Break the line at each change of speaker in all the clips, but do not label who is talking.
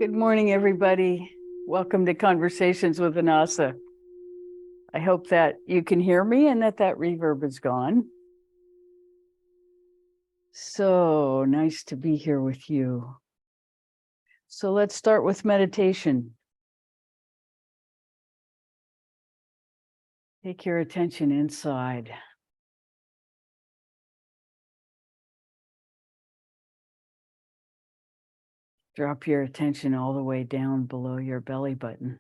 Good morning, everybody. Welcome to Conversations with Vanessa. I hope that you can hear me and that reverb is gone. So nice to be here with you. So let's start with meditation. Take your attention inside. Drop your attention all the way down below your belly button.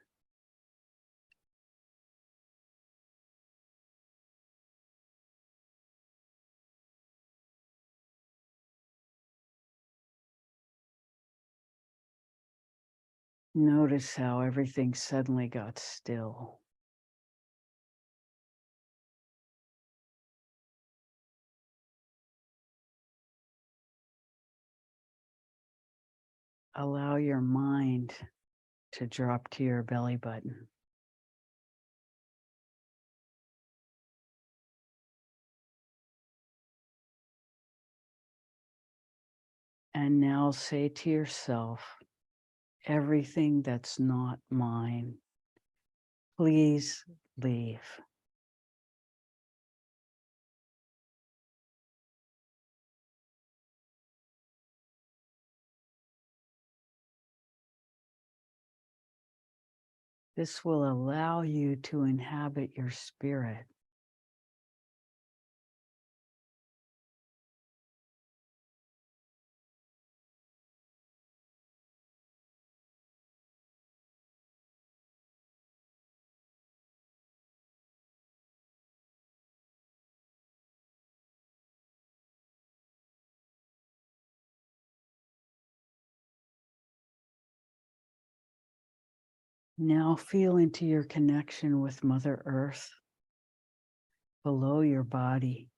Notice how everything suddenly got still. Allow your mind to drop to your belly button. And now say to yourself, everything that's not mine, please leave. This will allow you to inhabit your spirit. Now feel into your connection with Mother Earth below your body.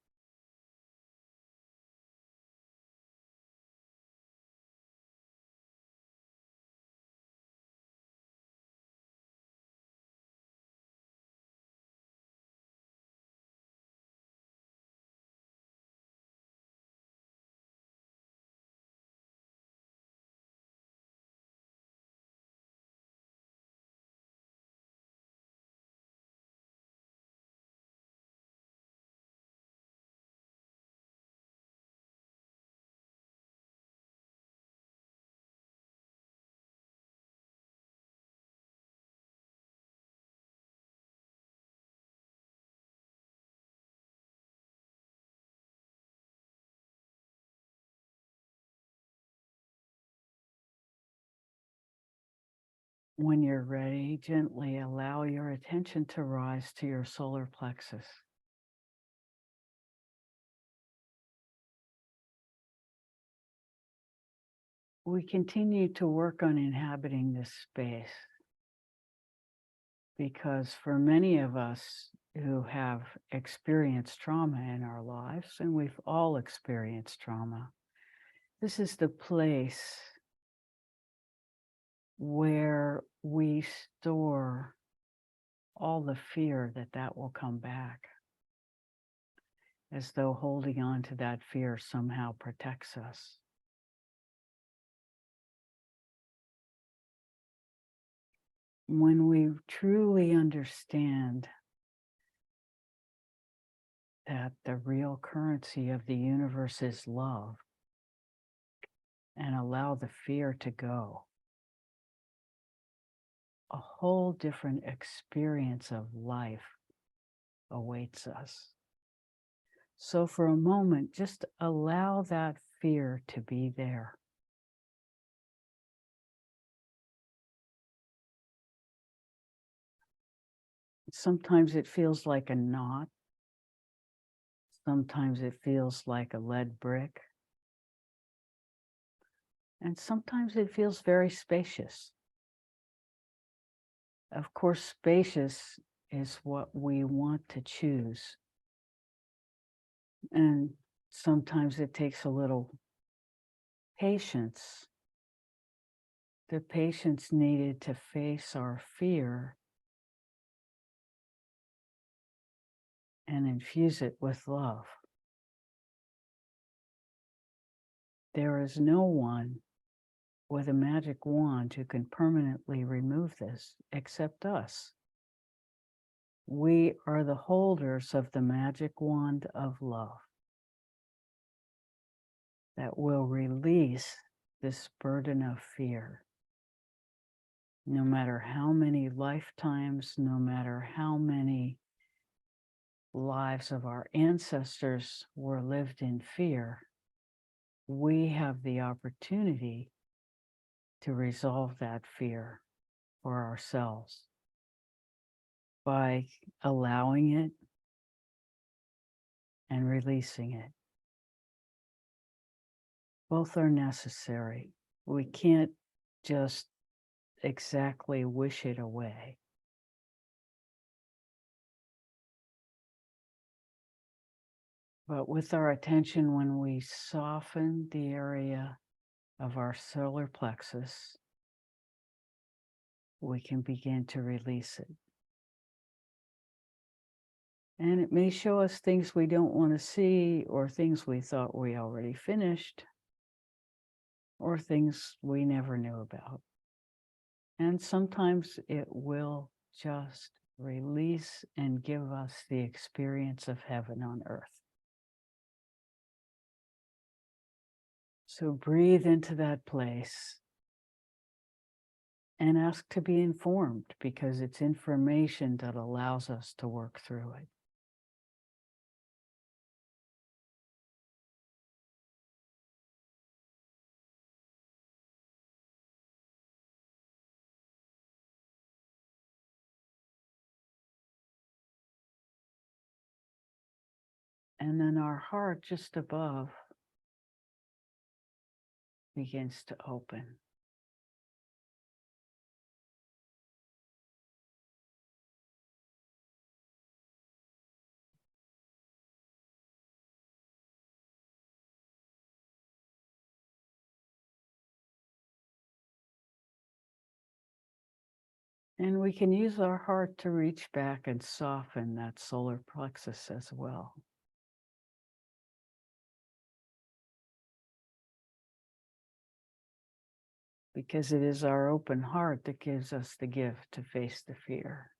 When you're ready, gently allow your attention to rise to your solar plexus. We continue to work on inhabiting this space because for many of us who have experienced trauma in our lives, and we've all experienced trauma, this is the place where we store all the fear that will come back, as though holding on to that fear somehow protects us. When we truly understand that the real currency of the universe is love and allow the fear to go, a whole different experience of life awaits us. So for a moment, just allow that fear to be there. Sometimes it feels like a knot. Sometimes it feels like a lead brick. And sometimes it feels very spacious. Of course, spacious is what we want to choose. And sometimes it takes a little patience. The patience needed to face our fear and infuse it with love. There is no one with a magic wand who can permanently remove this except us. We are the holders of the magic wand of love that will release this burden of fear. No matter how many lifetimes, no matter how many lives of our ancestors were lived in fear, we have the opportunity to resolve that fear for ourselves by allowing it and releasing it. Both are necessary. We can't just exactly wish it away. But with our attention, when we soften the area of our solar plexus, we can begin to release it. And it may show us things we don't want to see, or things we thought we already finished, or things we never knew about. And sometimes it will just release and give us the experience of heaven on earth. So breathe into that place and ask to be informed, because it's information that allows us to work through it. And then our heart just above begins to open. And we can use our heart to reach back and soften that solar plexus as well. Because it is our open heart that gives us the gift to face the fear.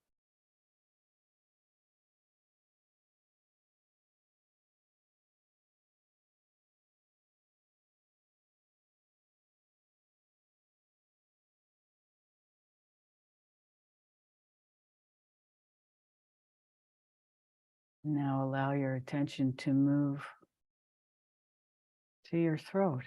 Now allow your attention to move to your throat.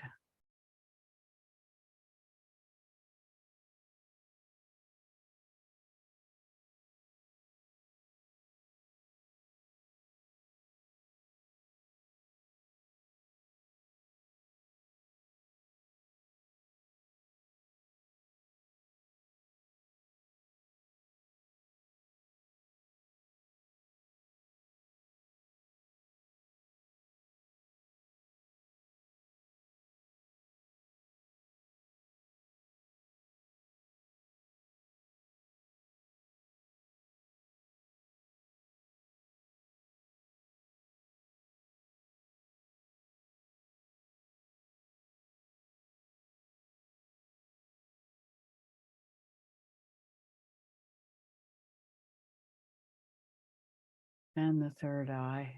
And the third eye.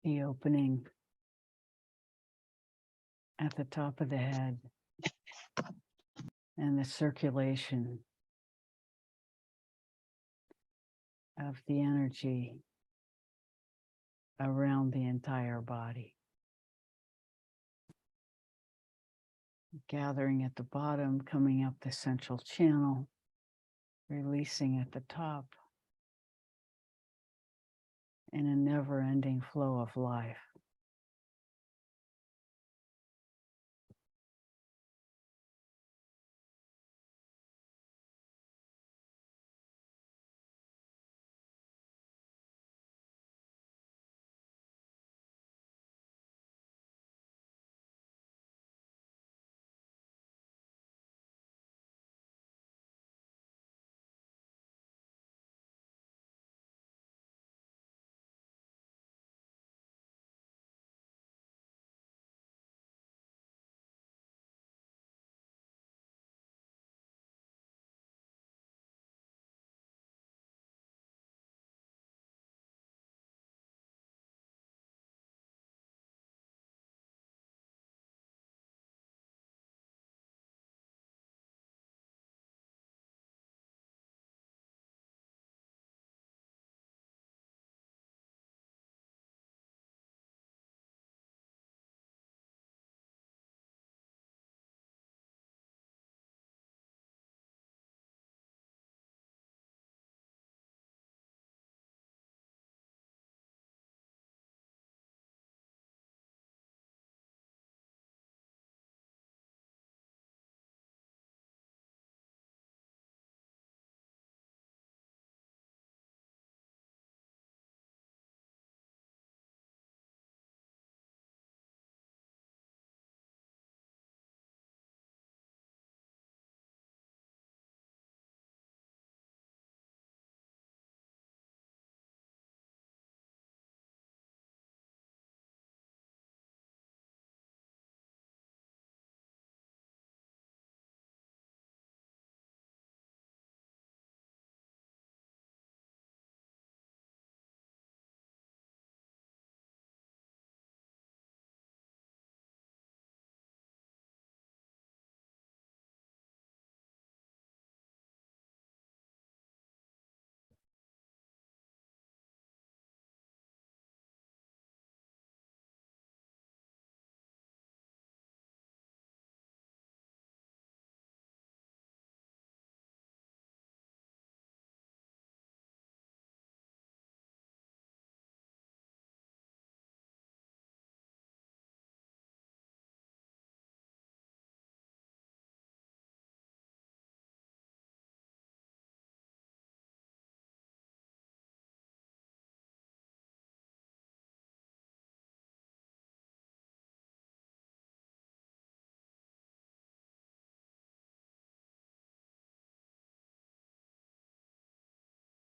The opening at the top of the head, and the circulation of the energy around the entire body. Gathering at the bottom, coming up the central channel, releasing at the top, in a never-ending flow of life.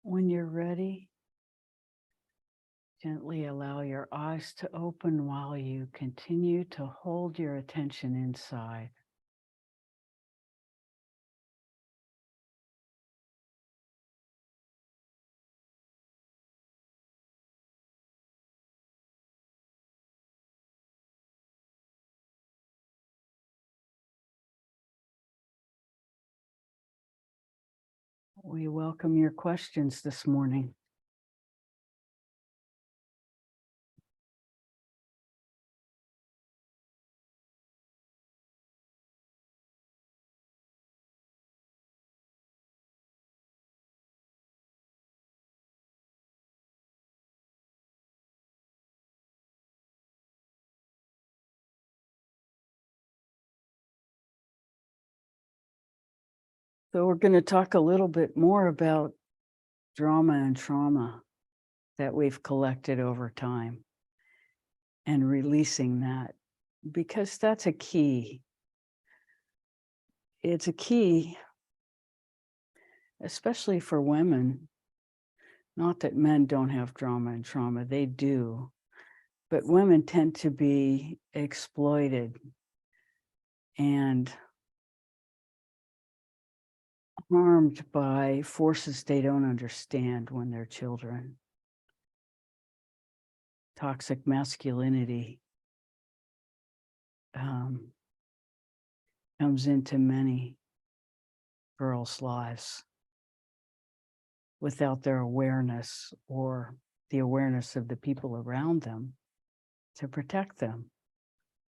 When you're ready, gently allow your eyes to open while you continue to hold your attention inside. We welcome your questions this morning. So we're going to talk a little bit more about drama and trauma that we've collected over time and releasing that, because that's a key. It's a key, especially for women. Not that men don't have drama and trauma, they do, but women tend to be exploited and harmed by forces they don't understand when they're children. Toxic masculinity comes into many girls' lives without their awareness or the awareness of the people around them to protect them.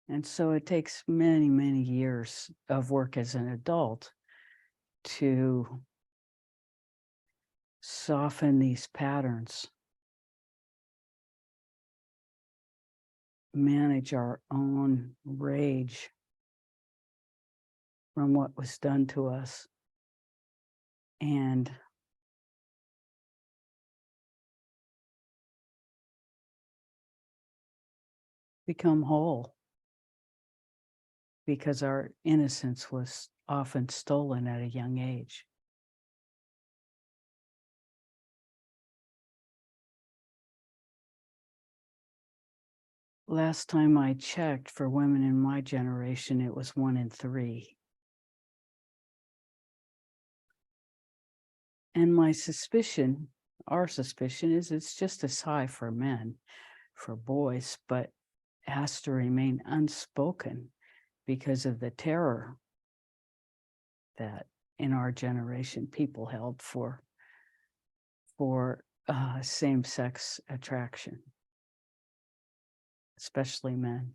And so it takes many, many years of work as an adult to soften these patterns, manage our own rage from what was done to us, and become whole, because our innocence was often stolen at a young age. Last time I checked, for women in my generation, it was 1 in 3. And my suspicion, our suspicion, is it's just as high for men, for boys, but has to remain unspoken because of the terror that in our generation people held for same-sex attraction, especially men.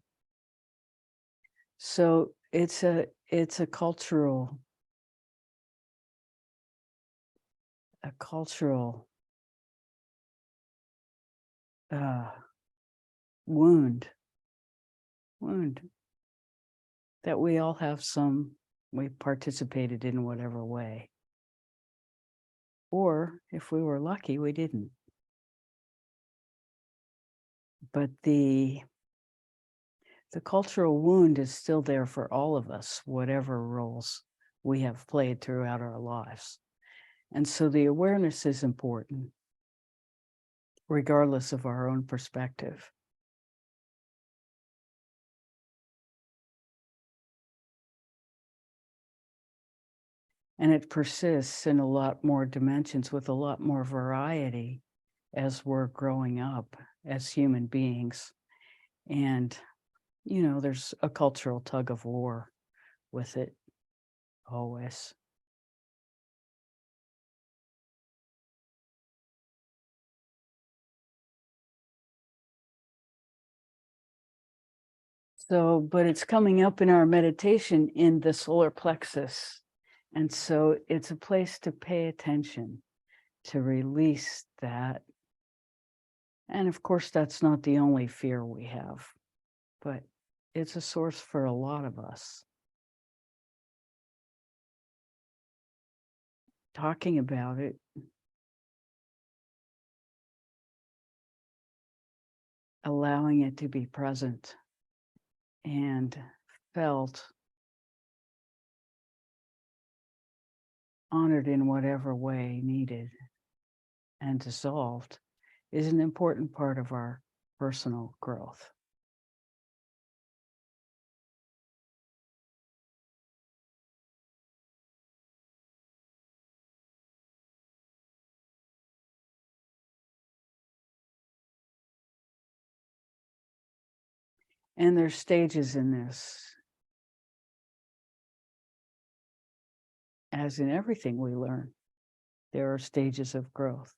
So it's a cultural wound that we all have we participated in whatever way. Or if we were lucky, we didn't. But the cultural wound is still there for all of us, whatever roles we have played throughout our lives. And so the awareness is important, regardless of our own perspective. And it persists in a lot more dimensions with a lot more variety as we're growing up as human beings. And, there's a cultural tug of war with it always. So, but it's coming up in our meditation in the solar plexus. And so it's a place to pay attention, to release that. And of course, that's not the only fear we have, but it's a source for a lot of us. Talking about it, allowing it to be present and felt, honored in whatever way needed. and dissolved is an important part of our personal growth. And there's stages in this. As in everything we learn, there are stages of growth.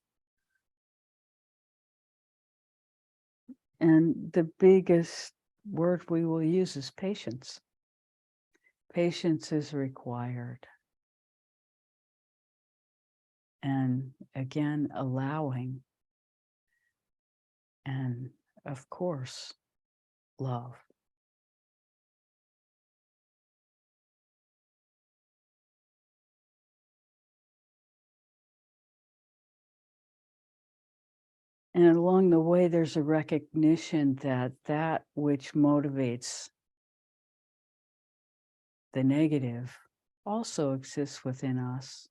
And the biggest word we will use is patience. Patience is required. And again, allowing. And of course, love. And along the way, there's a recognition that that which motivates the negative also exists within us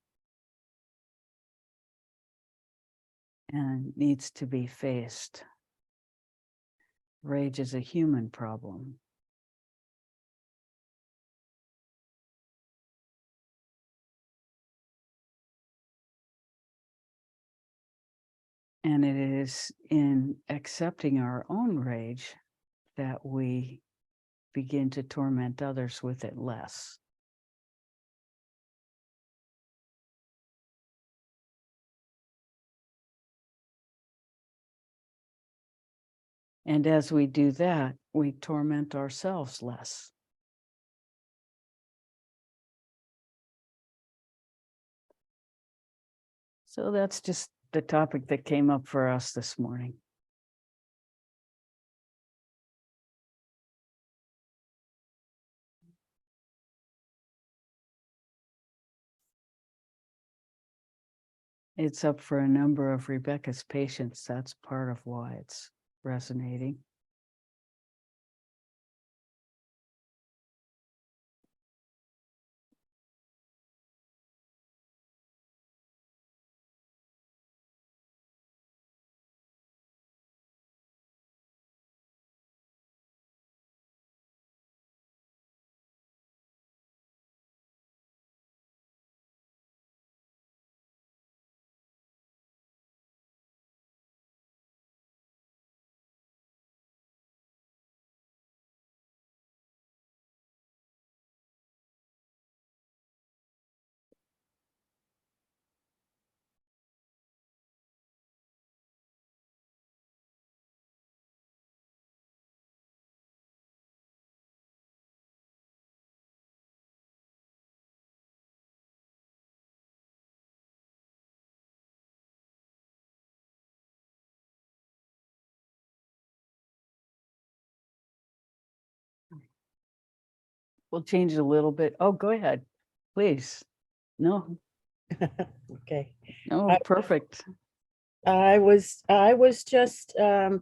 and needs to be faced. Rage is a human problem. And it is in accepting our own rage that we begin to torment others with it less. And as we do that, we torment ourselves less. So that's just the topic that came up for us this morning. It's up for a number of Rebecca's patients. That's part of why it's resonating. We'll change it a little bit. Oh, go ahead, please. No,
Okay.
no, perfect.
I was just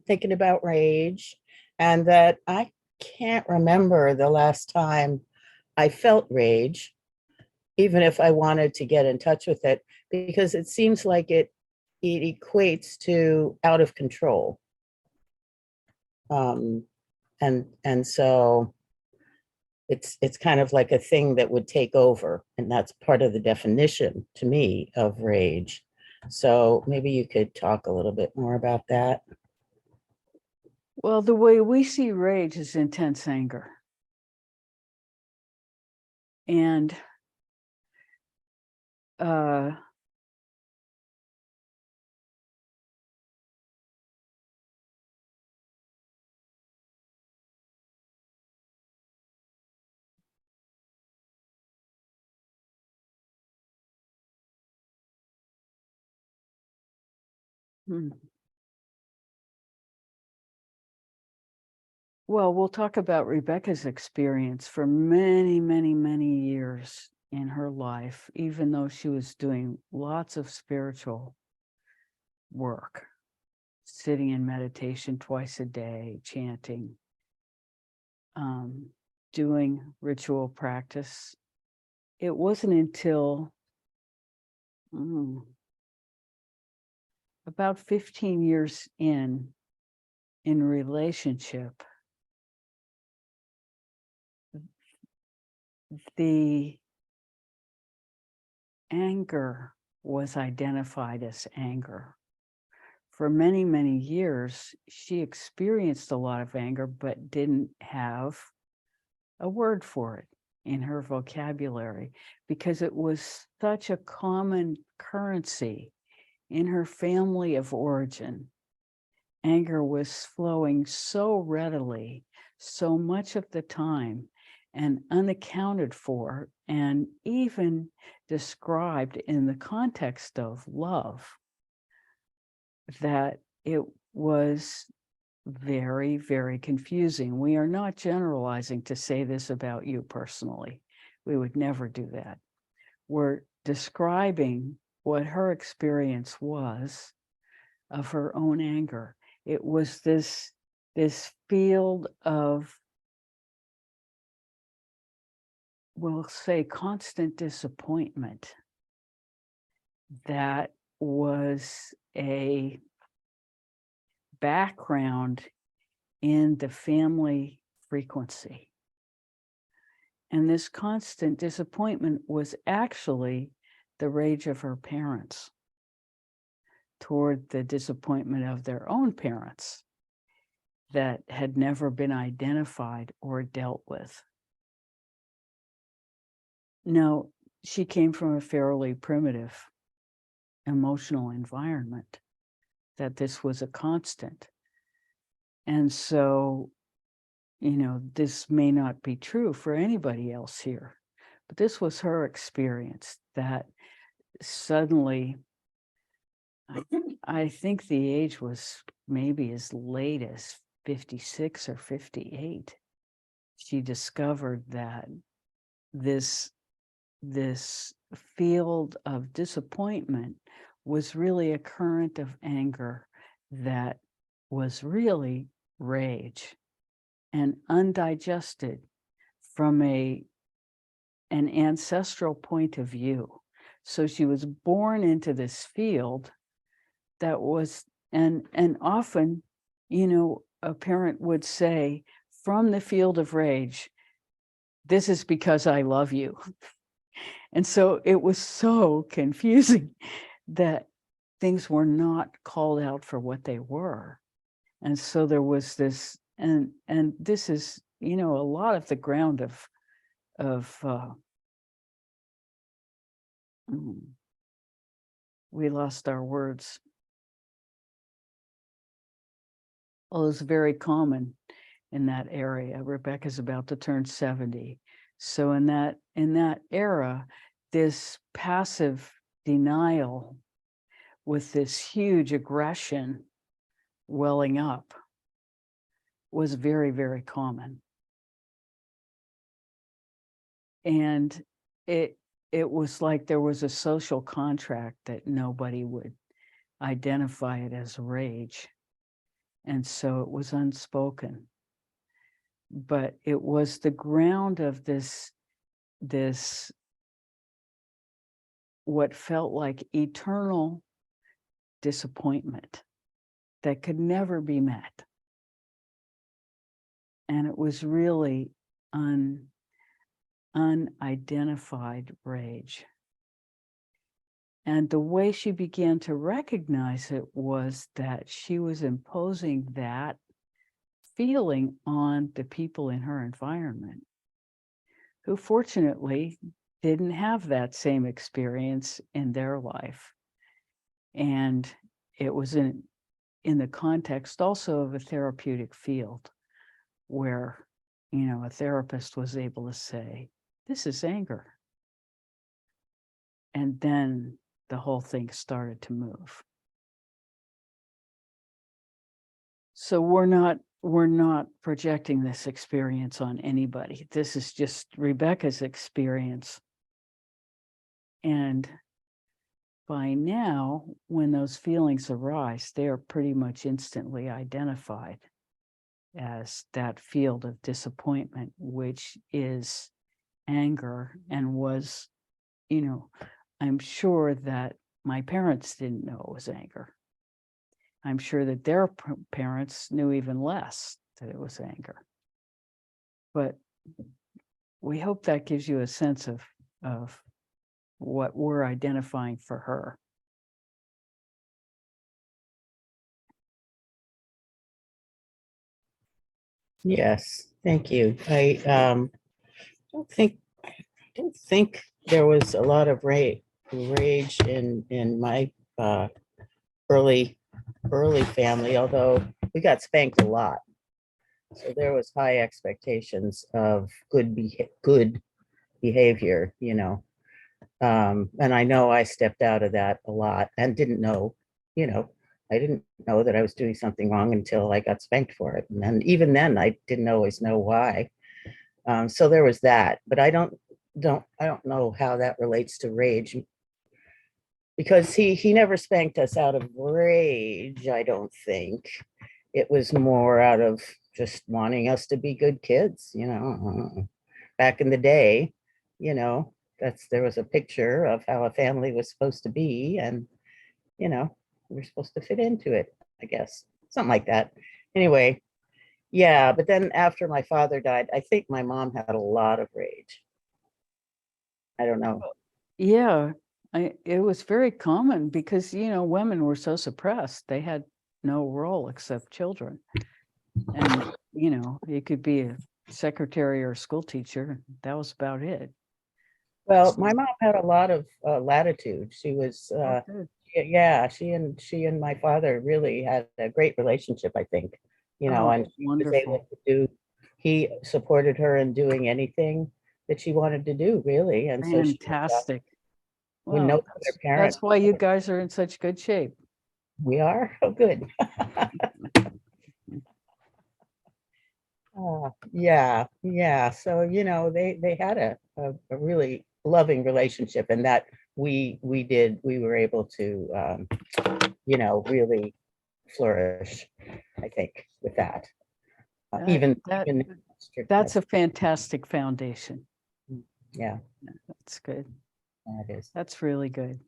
thinking about rage, and that I can't remember the last time I felt rage, even if I wanted to get in touch with it, because it seems like it equates to out of control. And so it's kind of like a thing that would take over, and that's part of the definition to me of rage. So maybe you could talk a little bit more about that.
Well, the way we see rage is intense anger. And well, we'll talk about Rebecca's experience for many, many, many years in her life, even though she was doing lots of spiritual work, sitting in meditation twice a day, chanting, doing ritual practice. It wasn't until about 15 years in relationship, the anger was identified as anger. For many, many years, she experienced a lot of anger, but didn't have a word for it in her vocabulary because it was such a common currency in her family of origin. Anger was flowing so readily, so much of the time, and unaccounted for, and even described in the context of love, that it was very, very confusing. We are not generalizing to say this about you personally. We would never do that. We're describing what her experience was of her own anger. It was this field of, we'll say, constant disappointment that was a background in the family frequency. And this constant disappointment was actually the rage of her parents toward the disappointment of their own parents that had never been identified or dealt with. Now, she came from a fairly primitive emotional environment, that this was a constant. And so, you know, this may not be true for anybody else here, but this was her experience, that suddenly, I think the age was maybe as late as 56 or 58. She discovered that this field of disappointment was really a current of anger that was really rage and undigested from an ancestral point of view. So she was born into this field that was, and often, you know, a parent would say, from the field of rage, this is because I love you. And so it was so confusing that things were not called out for what they were. And so there was this, and this is, you know, a lot of the ground we lost our words. Well, it's very common in that area. Rebecca's about to turn 70. So in that era, this passive denial with this huge aggression welling up was very, very common. And it was like there was a social contract that nobody would identify it as rage. And so it was unspoken. But it was the ground of this what felt like eternal disappointment that could never be met. And it was really unidentified rage. And the way she began to recognize it was that she was imposing that feeling on the people in her environment, who fortunately didn't have that same experience in their life. And it was in the context also of a therapeutic field where, you know, a therapist was able to say, this is anger. And then the whole thing started to move. So we're not projecting this experience on anybody. This is just Rebecca's experience. And by now, when those feelings arise, they are pretty much instantly identified as that field of disappointment, which is anger, and was, you know, I'm sure that my parents didn't know it was anger. I'm sure that their parents knew even less that it was anger. But we hope that gives you a sense of what we're identifying for her.
Yes, thank you. Don't think there was a lot of rage in my early family, although we got spanked a lot. So there was high expectations of good behavior, you know. And I know I stepped out of that a lot and didn't know, you know, I didn't know that I was doing something wrong until I got spanked for it. And then even then I didn't always know why. So there was that, but I don't know how that relates to rage, because he never spanked us out of rage, I don't think. It was more out of just wanting us to be good kids, you know. Back in the day, you know, there was a picture of how a family was supposed to be, and you know, we're supposed to fit into it, I guess. Something like that. Anyway, yeah, but then after my father died, I think my mom had a lot of rage. I don't know.
Yeah, it was very common because, women were so suppressed. They had no role except children. And, you could be a secretary or a school teacher. That was about it.
Well, my mom had a lot of latitude. She was,
Good.
yeah, she and my father really had a great relationship, I think. You know,
Oh,
and she was able
wonderful.
to do. He supported her in doing anything that she wanted to do, really. And so she
Fantastic.
when no
Well,
other parent.
that's why you guys are in such good shape.
We are. Oh, good. Yeah, yeah. So, you know, they had a really loving relationship, and that we were able to you know, really flourish, I think, with that.
That that
Even
that's
strictness.
a fantastic foundation.
Yeah,
That's good.
that is.
That's really good.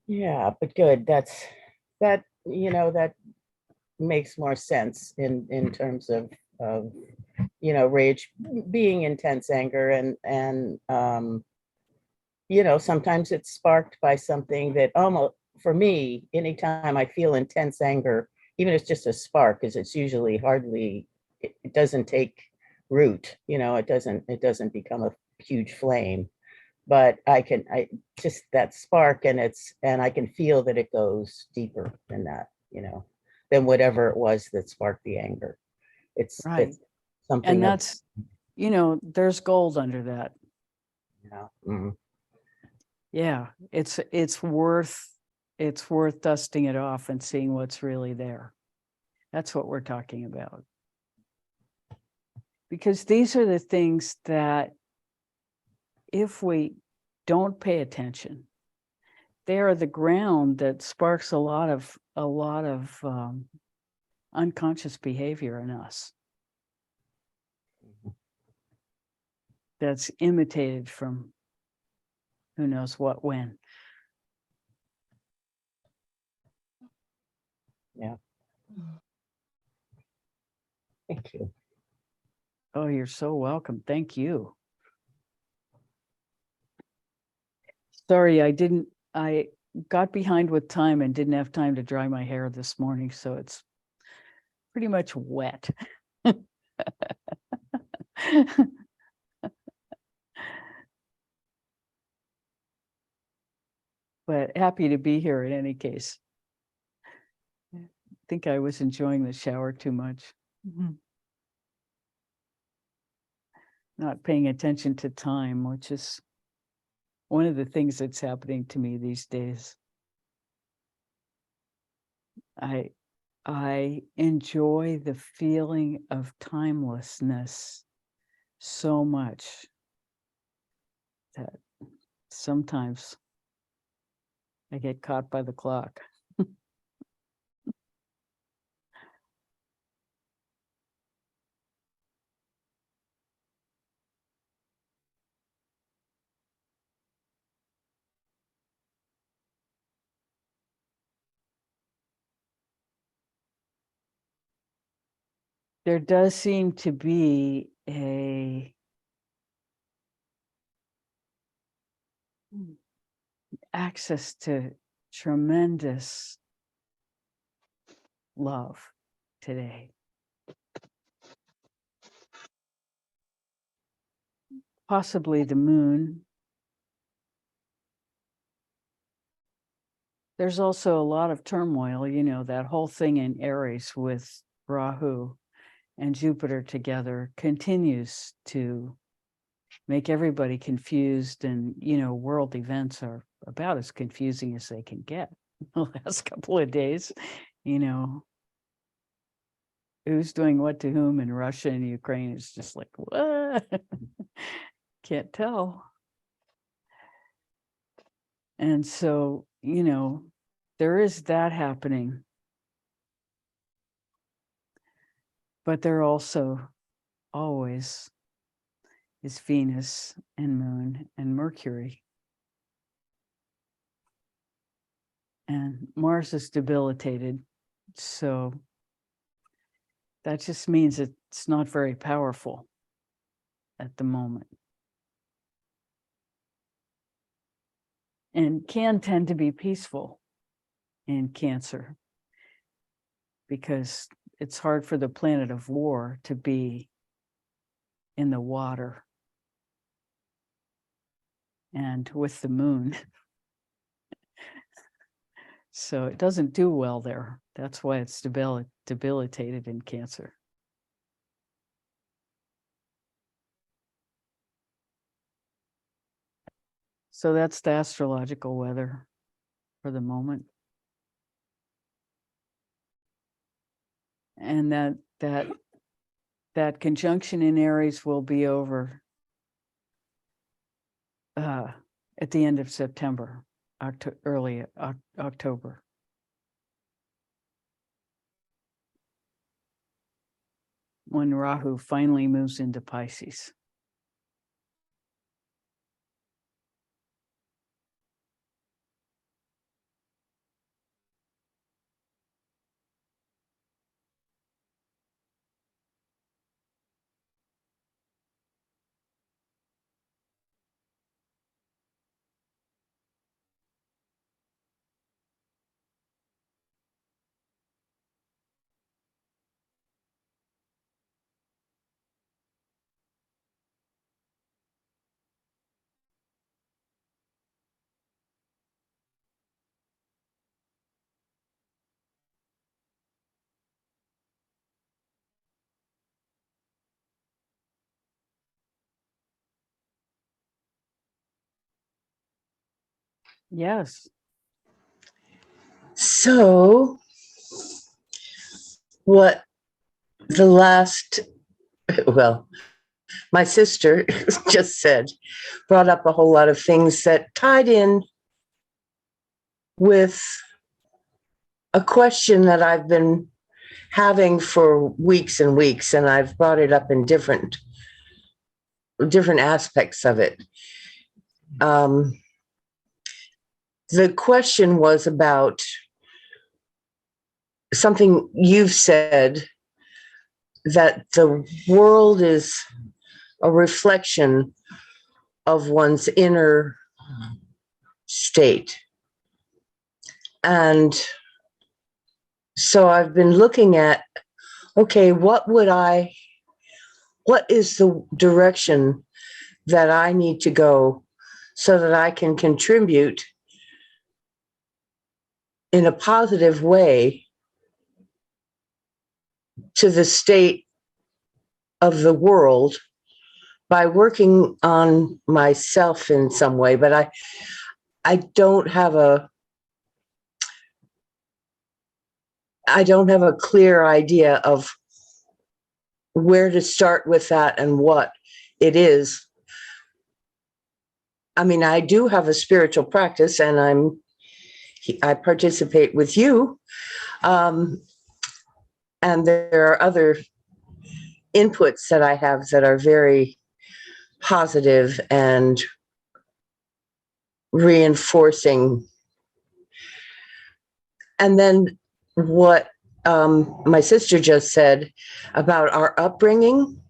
Yeah, but good. That, you know, that makes more sense in terms of you know, rage being intense anger, and you know, sometimes it's sparked by something that almost, for me, anytime I feel intense anger, even if it's just a spark, because it's usually hardly, it doesn't take root, you know, it doesn't become a huge flame. But I just that spark, and I can feel that it goes deeper than that, you know, than whatever it was that sparked the anger.
Right.
It's
And
something of,
that's, there's gold under that.
you know, mm,
Yeah. It's worth dusting it off and seeing what's really there. That's what we're talking about. Because these are the things that if we don't pay attention, they are the ground that sparks a lot of unconscious behavior in us that's imitated from who knows what when.
yeah. Thank you.
Oh, you're so welcome. Thank you. Sorry, I got behind with time and didn't have time to dry my hair this morning, so it's pretty much wet. But happy to be here in any case. I think I was enjoying the shower too much. Not paying attention to time, which is one of the things that's happening to me these days. I enjoy the feeling of timelessness so much that sometimes I get caught by the clock. there does seem to be a access to tremendous love today. Possibly the moon. There's also a lot of turmoil, you know, that whole thing in Aries with Rahu and Jupiter together continues to make everybody confused. And, you know, world events are about as confusing as they can get the last couple of days. You know, who's doing what to whom in Russia and Ukraine is just like, what? Can't tell. And so, you know, there is that happening. But there also always is Venus and Moon and Mercury. And Mars is debilitated. So that just means it's not very powerful at the moment. And can tend to be peaceful in Cancer because it's hard for the planet of war to be in the water. And with the moon. So it doesn't do well there. That's why it's debilitated in Cancer. So that's the astrological weather for the moment. And that conjunction in Aries will be over at the end of September, early October. When Rahu finally moves into Pisces. Yes.
So what the last, well, my sister just said, brought up a whole lot of things that tied in with a question that I've been having for weeks and weeks, and I've brought it up in different aspects of it. The question was about something you've said, that the world is a reflection of one's inner state. And so I've been looking at, okay, what is the direction that I need to go so that I can contribute in a positive way to the state of the world by working on myself in some way. But I don't have a clear idea of where to start with that and what it is. I mean, I do have a spiritual practice, and I participate with you. And there are other inputs that I have that are very positive and reinforcing. And then what my sister just said about our upbringing,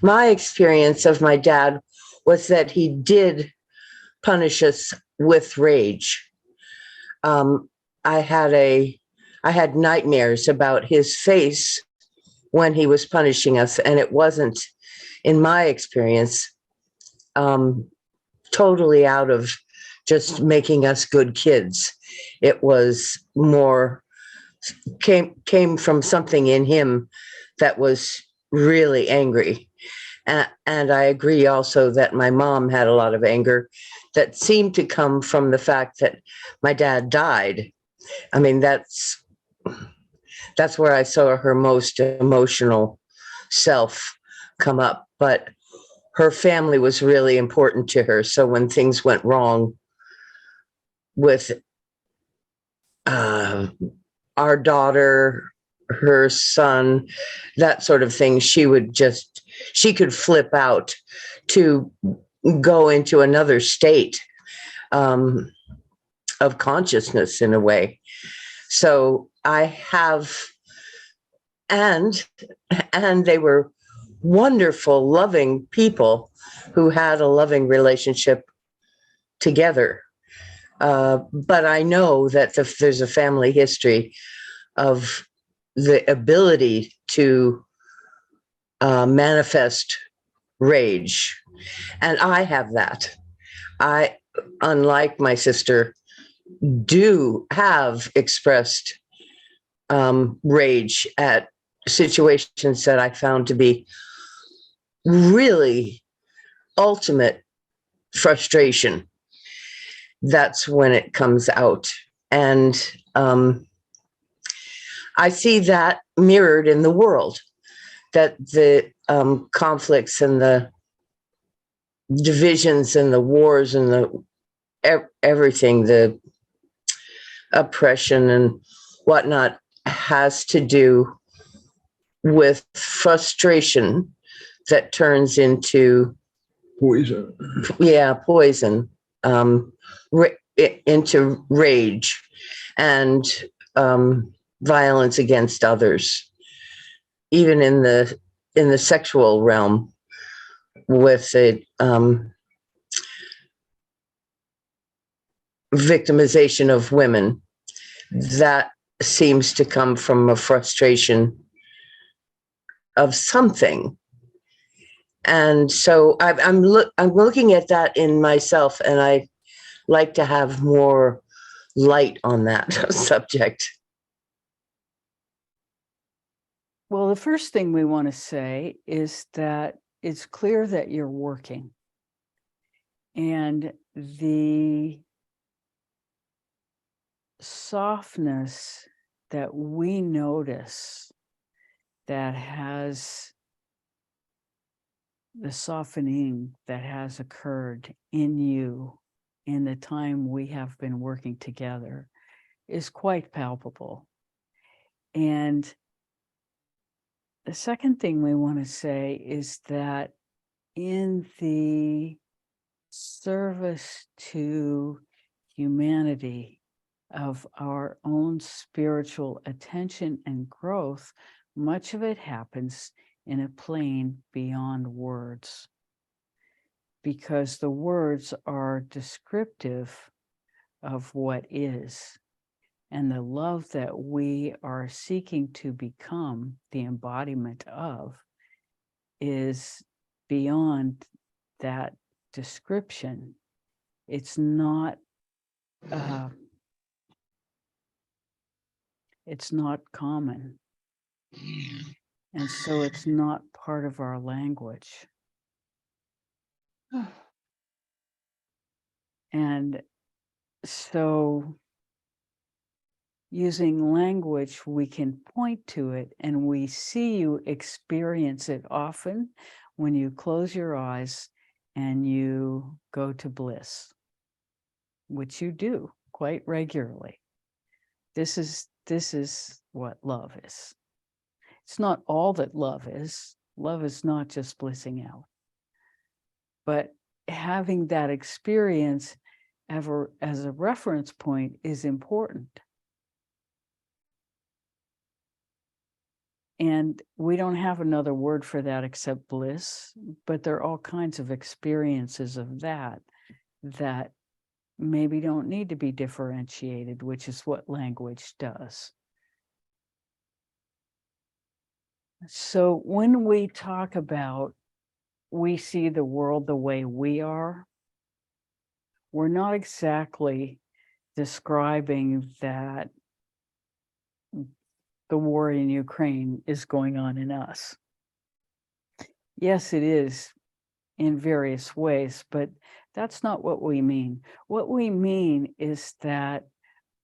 my experience of my dad was that he did punish us with rage. Um, I had I had nightmares about his face when he was punishing us, and it wasn't, in my experience, um, totally out of just making us good kids. It was more came from something in him that was really angry. And I agree also that my mom had a lot of anger that seemed to come from the fact that my dad died. I mean, that's where I saw her most emotional self come up. But her family was really important to her. So when things went wrong with uh, our daughter, her son, that sort of thing, she could flip out to go into another state um, of consciousness in a way. So I have, and they were wonderful, loving people who had a loving relationship together. But I know that there's a family history of the ability to manifest rage. And I have that. I, unlike my sister, do have expressed rage at situations that I found to be really ultimate frustration. That's when it comes out. And I see that mirrored in the world, that the conflicts and the divisions and the wars and everything, the oppression and whatnot, has to do with frustration that turns into
poison.
Poison, into rage and violence against others, even in the sexual realm, with the victimization of women. That seems to come from a frustration of something. And so I'm looking at that in myself, and I like to have more light on that subject.
Well, the first thing we want to say is that it's clear that you're working. And the softness that we notice that has the softening that has occurred in you in the time we have been working together is quite palpable. And the second thing we want to say is that in the service to humanity of our own spiritual attention and growth, much of it happens in a plane beyond words, because the words are descriptive of what is. And the love that we are seeking to become the embodiment of is beyond that description. It's not common. And so it's not part of our language. And so using language, we can point to it, and we see you experience it often when you close your eyes and you go to bliss, which you do quite regularly. This is what love is. It's not all that love is. Love is not just blissing out. But having that experience ever as a reference point is important. And we don't have another word for that except bliss, but there are all kinds of experiences of that that maybe don't need to be differentiated, which is what language does. So when we talk about we see the world the way we are, we're not exactly describing that the war in Ukraine is going on in us. Yes, it is in various ways, but that's not what we mean. What we mean is that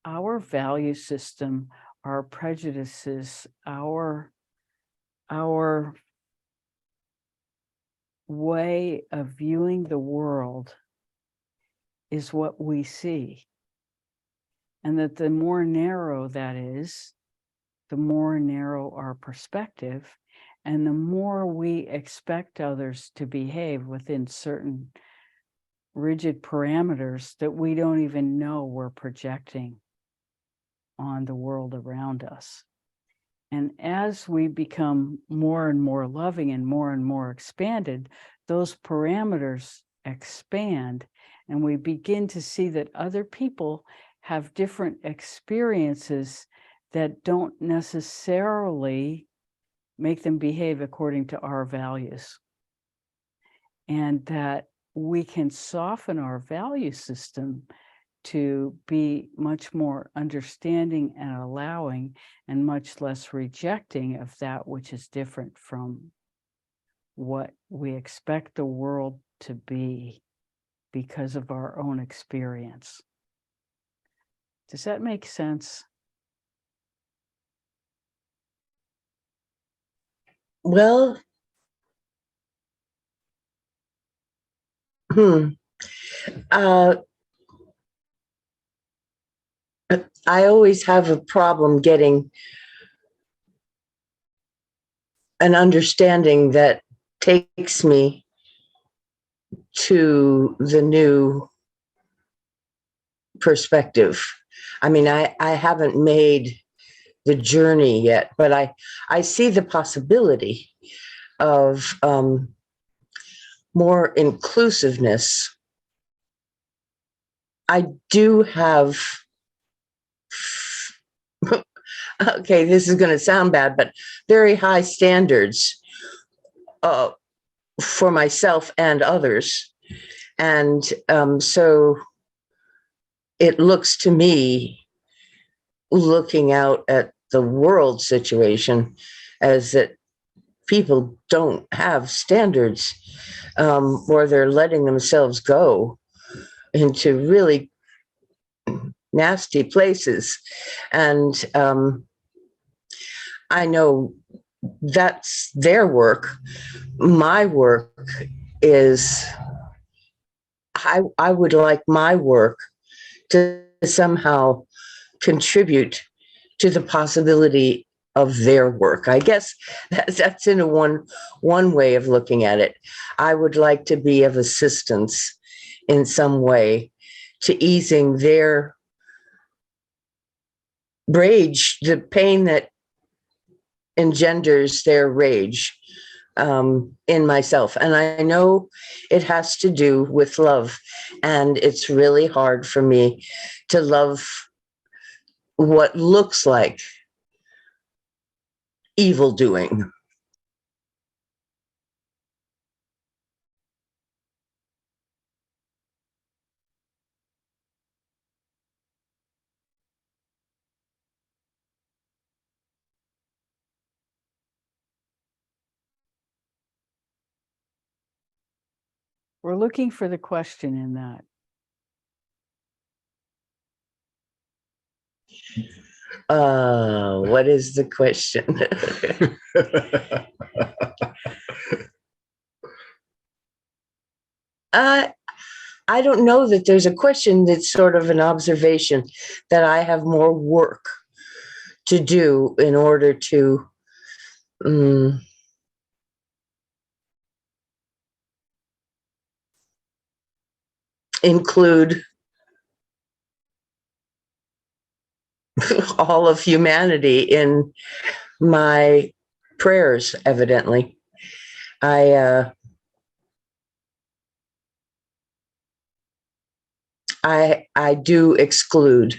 our value system, our prejudices, our way of viewing the world is what we see. And that the more narrow that is, the more narrow our perspective, and the more we expect others to behave within certain rigid parameters that we don't even know we're projecting on the world around us. And as we become more and more loving and more expanded, those parameters expand, and we begin to see that other people have different experiences that don't necessarily make them behave according to our values. And that we can soften our value system to be much more understanding and allowing and much less rejecting of that which is different from what we expect the world to be because of our own experience. Does that make sense?
Well, uh, I always have a problem getting an understanding that takes me to the new perspective. I mean, I haven't made the journey yet, but I see the possibility of more inclusiveness. I do have, okay, this is going to sound bad, but very high standards for myself and others. And so it looks to me, looking out at the world situation, as that people don't have standards, or they're letting themselves go into really nasty places. And I know that's their work. My work is, I would like my work to somehow contribute to the possibility of their work. I guess that's in a one way of looking at it. I would like to be of assistance in some way to easing their rage, the pain that engenders their rage in myself. And I know it has to do with love. And it's really hard for me to love what looks like evil doing.
We're looking for the question in that.
What is the question? I don't know that there's a question. That's sort of an observation that I have more work to do in order to include all of humanity in my prayers, evidently. I do exclude.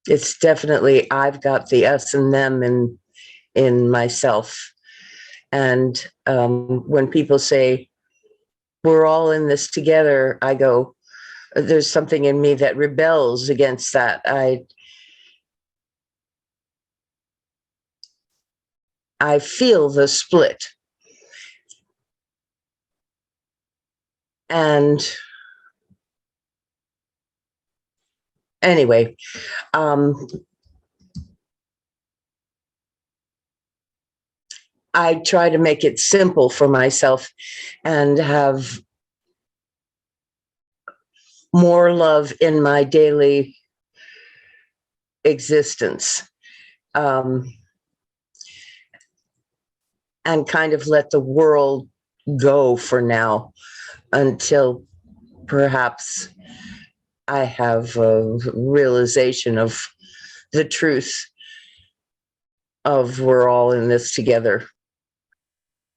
It's definitely, I've got the us and them in myself. And when people say, we're all in this together, I go, there's something in me that rebels against that. I feel the split. And anyway, I try to make it simple for myself and have more love in my daily existence, and kind of let the world go for now until perhaps I have a realization of the truth of we're all in this together.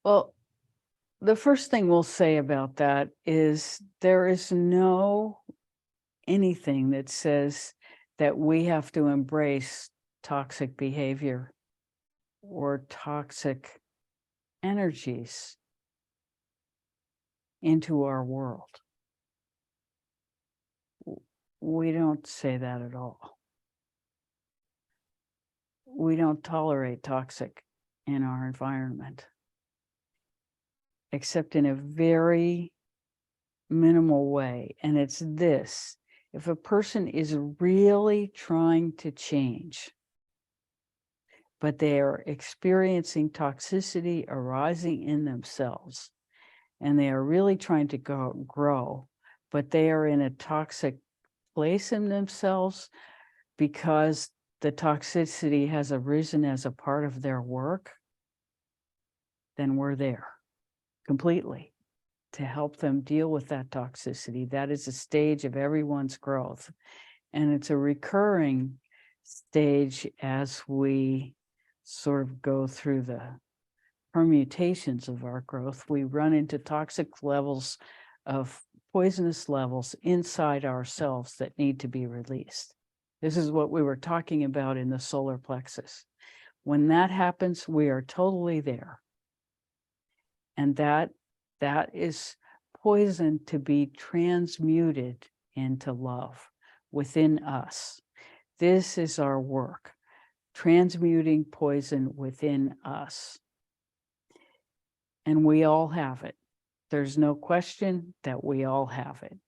Well, the first thing we'll say about that is there is no anything that says that we have to embrace toxic behavior or toxic energies into our world. We don't say that at all. We don't tolerate toxic in our environment, except in a very minimal way. And it's this: if a person is really trying to change, but they are experiencing toxicity arising in themselves, and they are really trying to grow, but they are in a toxic place in themselves because the toxicity has arisen as a part of their work, then we're there completely to help them deal with that toxicity. That is a stage of everyone's growth. And it's a recurring stage as we sort of go through the permutations of our growth. We run into toxic levels of poisonous levels inside ourselves that need to be released. This is what we were talking about in the solar plexus. When that happens, we are totally there. And that is poison to be transmuted into love within us. This is our work, transmuting poison within us. And we all have it. There's no question that we all have it.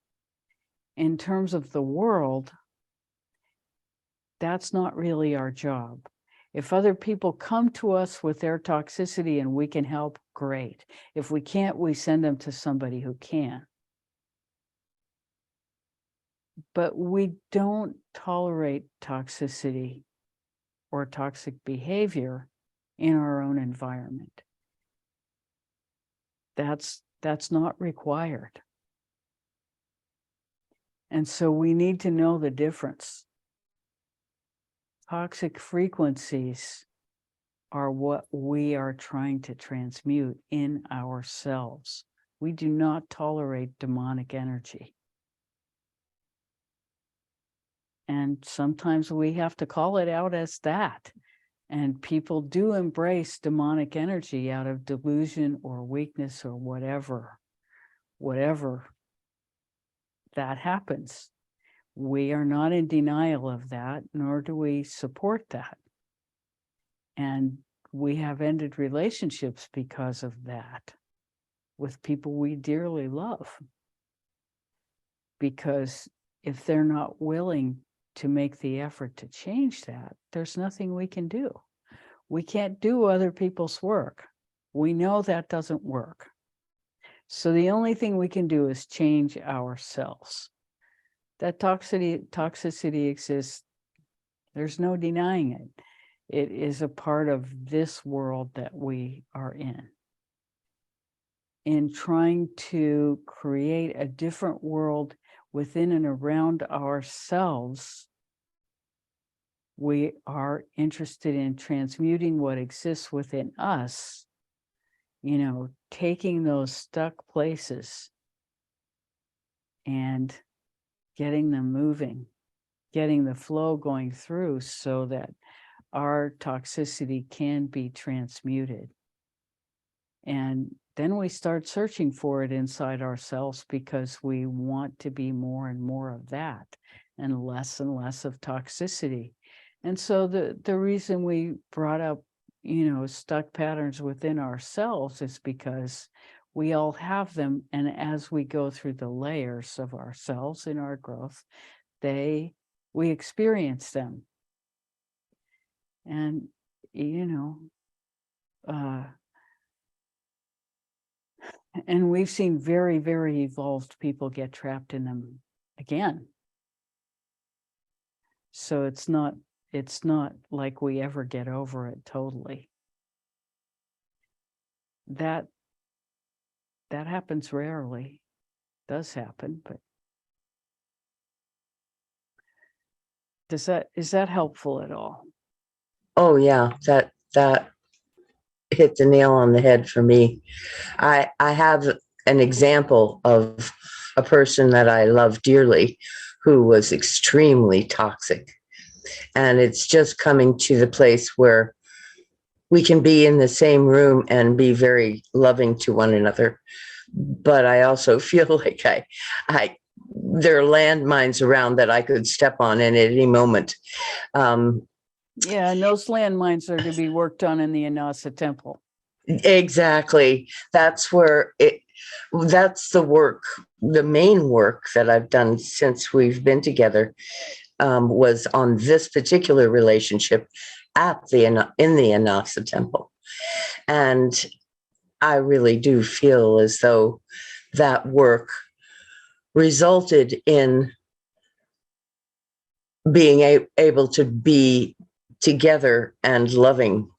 In terms of the world, that's not really our job. If other people come to us with their toxicity and we can help, great. If we can't, we send them to somebody who can. But we don't tolerate toxicity or toxic behavior in our own environment. That's not required. And so we need to know the difference. Toxic frequencies are what we are trying to transmute in ourselves. We do not tolerate demonic energy. And sometimes we have to call it out as that. And people do embrace demonic energy out of delusion or weakness or whatever that happens. We are not in denial of that, nor do we support that. And we have ended relationships because of that with people we dearly love. Because if they're not willing to make the effort to change that, there's nothing we can do. We can't do other people's work. We know that doesn't work. So the only thing we can do is change ourselves. That toxicity exists. There's no denying it. It is a part of this world that we are in. In trying to create a different world within and around ourselves, We are interested in transmuting what exists within us, taking those stuck places and getting them moving, getting the flow going through so that our toxicity can be transmuted. And then we start searching for it inside ourselves because we want to be more and more of that and less of toxicity. And so the reason we brought up, stuck patterns within ourselves is because we all have them. And as we go through the layers of ourselves in our growth, we experience them. And, and we've seen very, very evolved people get trapped in them again. So it's not like we ever get over it totally. That happens rarely. Does happen, but is that helpful at all?
Oh yeah, that hit the nail on the head for me. I have an example of a person that I love dearly who was extremely toxic. And it's just coming to the place where we can be in the same room and be very loving to one another. But I also feel like there are landmines around that I could step on in at any moment.
Yeah, and those landmines are to be worked on in the Anasa temple.
Exactly. That's the work, the main work that I've done since we've been together, was on this particular relationship in the Anasa temple. And I really do feel as though that work resulted in being able to be together and loving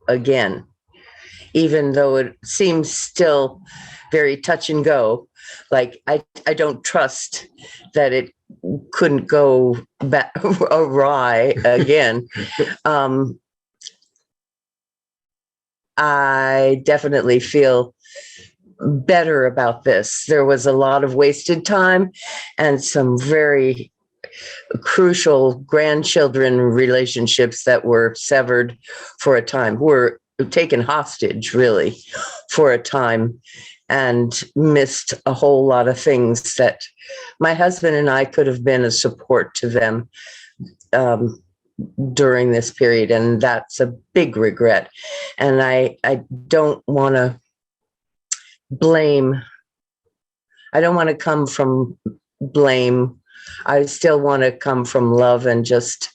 again, even though it seems still very touch and go. Like I don't trust that it couldn't go back awry again. I definitely feel better about this. There was a lot of wasted time and some very crucial grandchildren relationships that were severed for a time, were taken hostage really for a time, and missed a whole lot of things that my husband and I could have been a support to them during this period. And that's a big regret. And I don't want to blame. I don't want to come from blame. I still want to come from love and just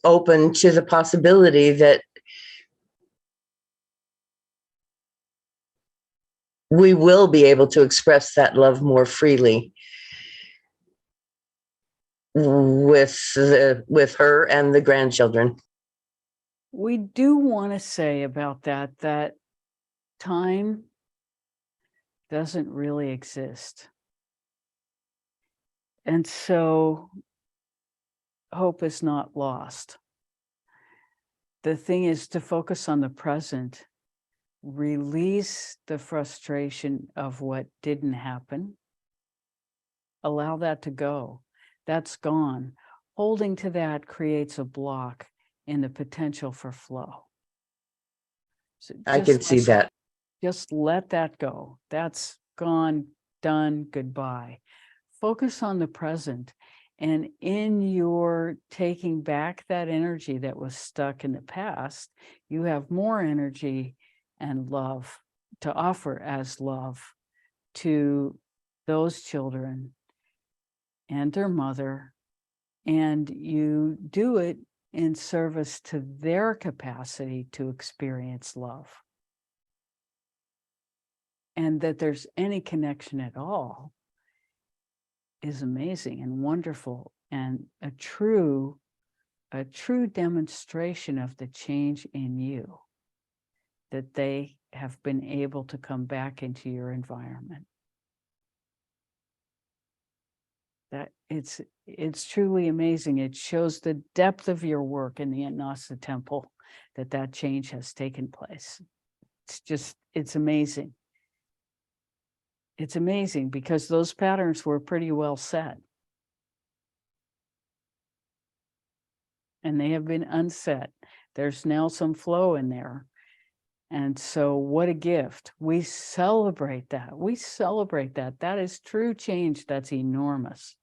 open to the possibility that we will be able to express that love more freely with her and the grandchildren.
We do want to say about that time doesn't really exist. And so hope is not lost. The thing is to focus on the present, release the frustration of what didn't happen, allow that to go. That's gone. Holding to that creates a block in the potential for flow. So
I can see that.
Just let that go. That's gone, done, goodbye. Focus on the present. And in your taking back that energy that was stuck in the past, you have more energy and love to offer as love to those children and their mother. And you do it in service to their capacity to experience love. And that there's any connection at all is amazing and wonderful, and a true demonstration of the change in you, that they have been able to come back into your environment. That it's truly amazing. It shows the depth of your work in the Nasa temple that change has taken place. It's amazing. It's amazing because those patterns were pretty well set. And they have been unset. There's now some flow in there. And so what a gift. We celebrate that. We celebrate that. That is true change. That's enormous.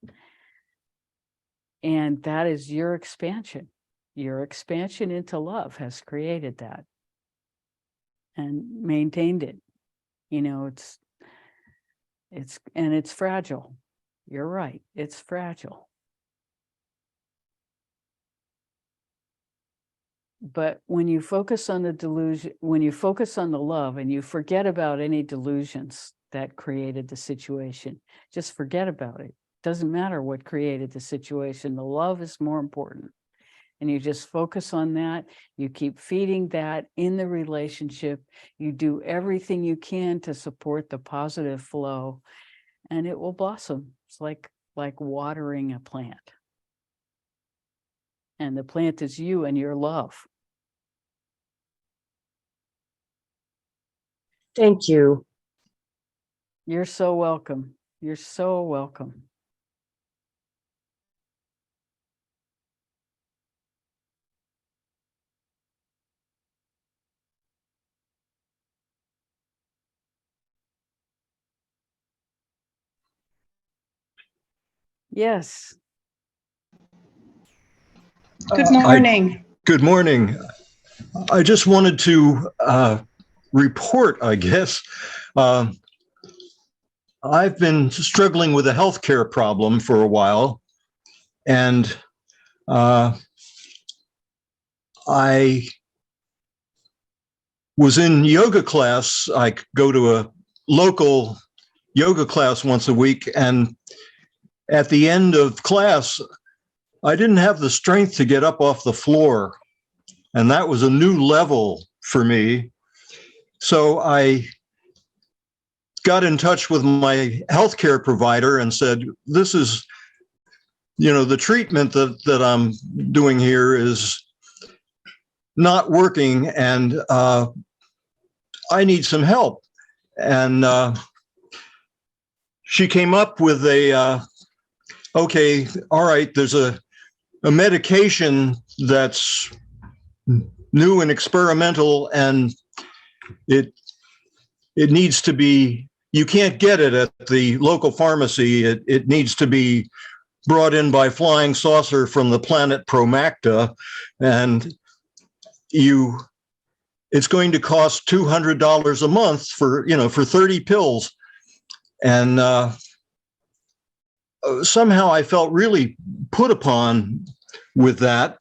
And that is your expansion. Your expansion into love has created that and maintained it. You know, it's fragile. You're right. It's fragile. But when you focus on the delusion, when you focus on the love and you forget about any delusions that created the situation, just forget about it. Doesn't matter what created the situation. The love is more important. And you just focus on that. You keep feeding that in the relationship. You do everything you can to support the positive flow, and it will blossom. It's like watering a plant. And the plant is you and your love.
Thank you.
You're so welcome. You're so welcome. Yes.
Good morning.
Good morning. I just wanted to report, I guess. I've been struggling with a healthcare problem for a while, and I was in yoga class. I go to a local yoga class once a week, and at the end of class, I didn't have the strength to get up off the floor. And that was a new level for me. So I got in touch with my healthcare provider and said, this is, the treatment that I'm doing here is not working, and I need some help. And she came up with okay, all right, there's a medication that's new and experimental, and it needs to be, you can't get it at the local pharmacy. It needs to be brought in by flying saucer from the planet Promacta, and it's going to cost $200 a month for 30 pills. And somehow I felt really put upon with that.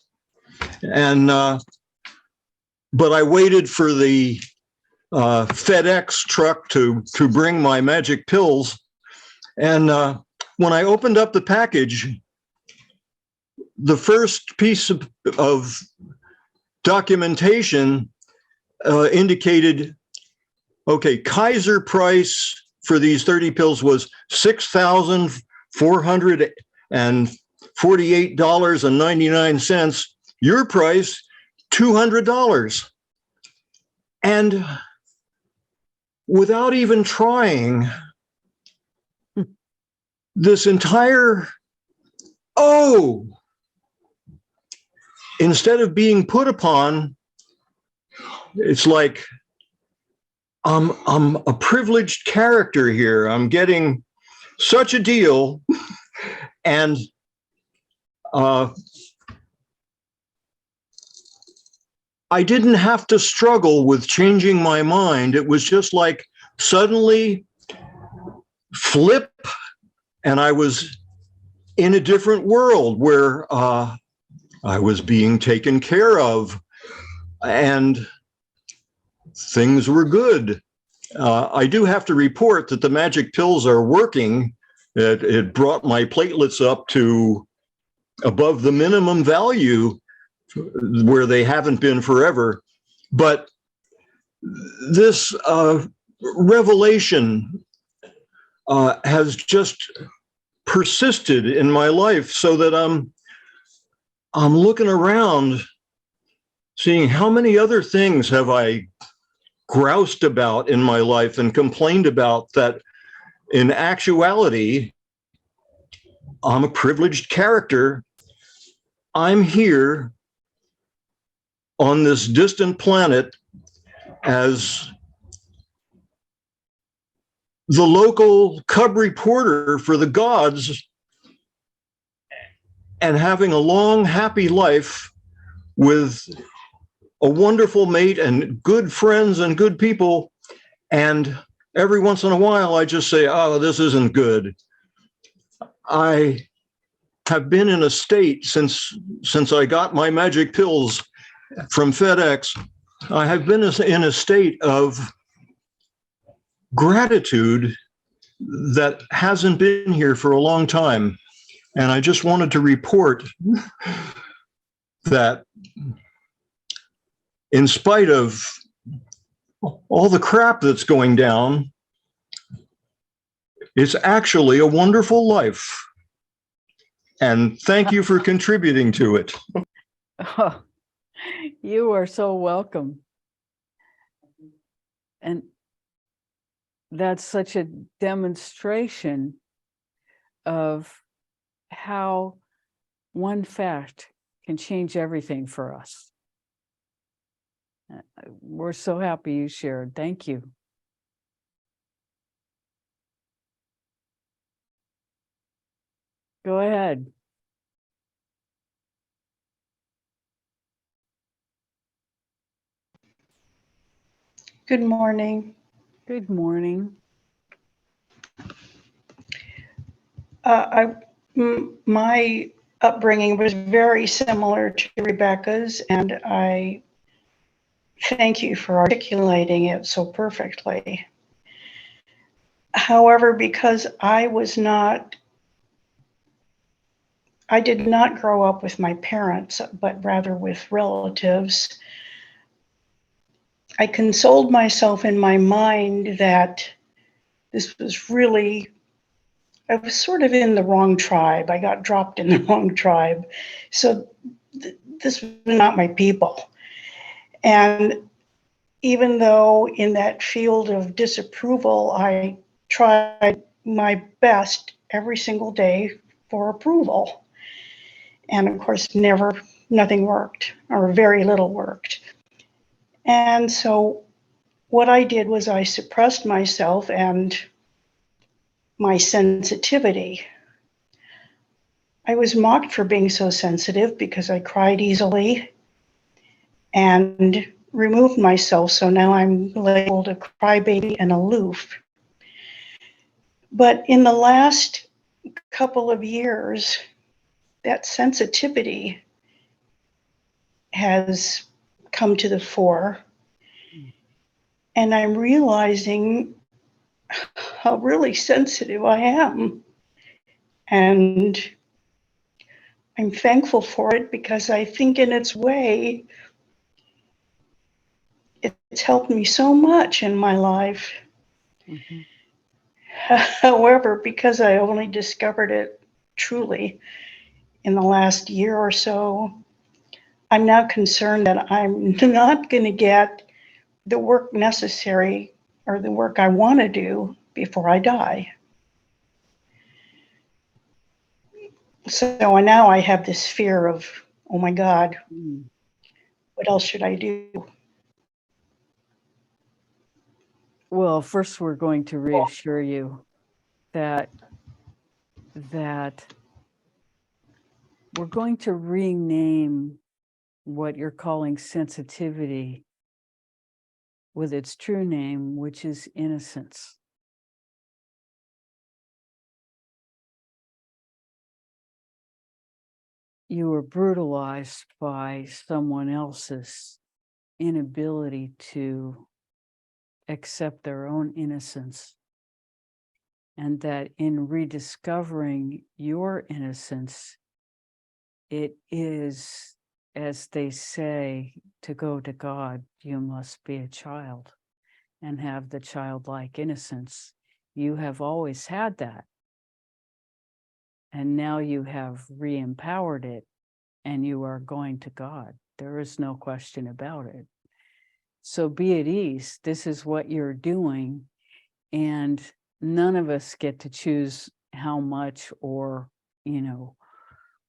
And but I waited for the FedEx truck to bring my magic pills. And when I opened up the package, the first piece of documentation indicated, okay, Kaiser price for these 30 pills was $6,448.99. Your price, $200. And without even trying, this entire, instead of being put upon, it's like I'm a privileged character here. I'm getting such a deal, and I didn't have to struggle with changing my mind. It was just like suddenly flip, and I was in a different world where I was being taken care of, and things were good. I do have to report that the magic pills are working. It brought my platelets up to above the minimum value, where they haven't been forever. But this revelation has just persisted in my life, so that I'm looking around, seeing how many other things have I groused about in my life and complained about that in actuality, I'm a privileged character. I'm here on this distant planet as the local cub reporter for the gods, and having a long, happy life with a wonderful mate and good friends and good people. And every once in a while, I just say, oh, this isn't good. I have been in a state since I got my magic pills from FedEx. I have been in a state of gratitude that hasn't been here for a long time. And I just wanted to report that in spite of all the crap that's going down, it's actually a wonderful life. And thank you for contributing to it.
Oh, you are so welcome. And that's such a demonstration of how one fact can change everything for us. We're so happy you shared. Thank you. Go ahead.
Good morning.
Good morning.
My upbringing was very similar to Rebecca's, and I thank you for articulating it so perfectly. However, because I did not grow up with my parents, but rather with relatives, I consoled myself in my mind that this was really, I was sort of in the wrong tribe. I got dropped in the wrong tribe. So this was not my people. And even though in that field of disapproval, I tried my best every single day for approval. And of course, nothing worked, or very little worked. And so what I did was I suppressed myself and my sensitivity. I was mocked for being so sensitive because I cried easily and removed myself. So now I'm labeled a crybaby and aloof. But in the last couple of years, that sensitivity has come to the fore. And I'm realizing how really sensitive I am. And I'm thankful for it because I think in its way, it's helped me so much in my life.
Mhm.
However, because I only discovered it truly in the last year or so, I'm now concerned that I'm not going to get the work necessary or the work I want to do before I die. So now I have this fear of, oh my God,
Mm.
what else should I do?
Well, first we're going to reassure you that we're going to rename what you're calling sensitivity with its true name, which is innocence. You were brutalized by someone else's inability to accept their own innocence. And that in rediscovering your innocence, it is, as they say, to go to God, you must be a child and have the childlike innocence. You have always had that. And now you have re-empowered it and you are going to God. There is no question about it. So be at ease. This is what you're doing. And none of us get to choose how much, or,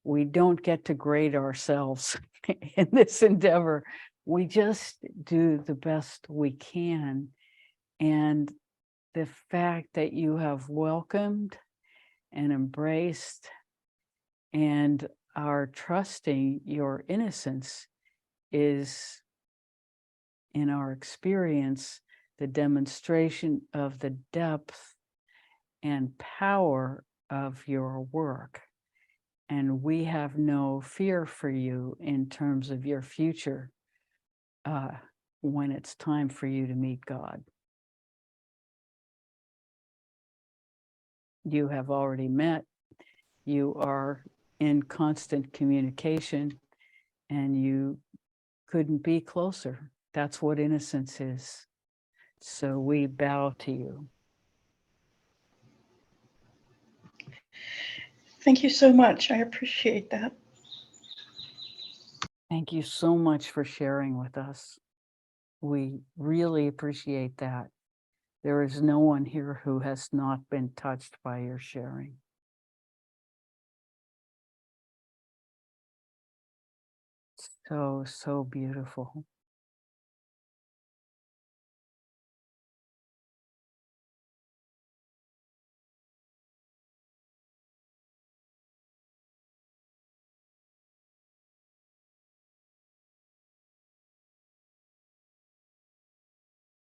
we don't get to grade ourselves in this endeavor. We just do the best we can. And the fact that you have welcomed and embraced and are trusting your innocence is, in our experience, the demonstration of the depth and power of your work. And we have no fear for you in terms of your future when it's time for you to meet God. You have already met. You are in constant communication, and you couldn't be closer. That's what innocence is. So we bow to you.
Thank you so much. I appreciate that.
Thank you so much for sharing with us. We really appreciate that. There is no one here who has not been touched by your sharing. So, so beautiful.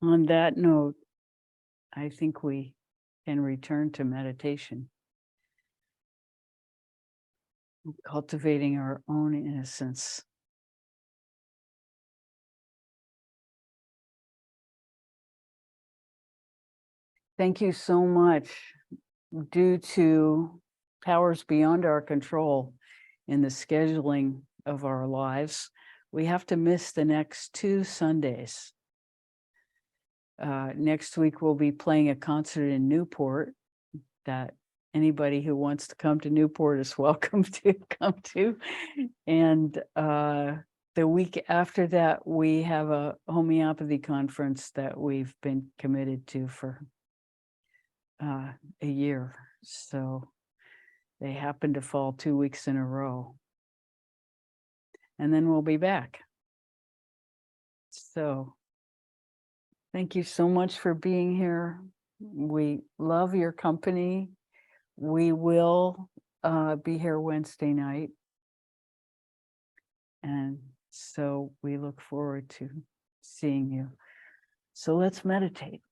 On that note, I think we can return to meditation, cultivating our own innocence. Thank you so much. Due to powers beyond our control in the scheduling of our lives, we have to miss the next 2 Sundays. Next week, we'll be playing a concert in Newport that anybody who wants to come to Newport is welcome to come to. And the week after that, we have a homeopathy conference that we've been committed to for a year. So they happen to fall 2 weeks in a row. And then we'll be back. So thank you so much for being here. We love your company. We will be here Wednesday night. And so we look forward to seeing you. So let's meditate.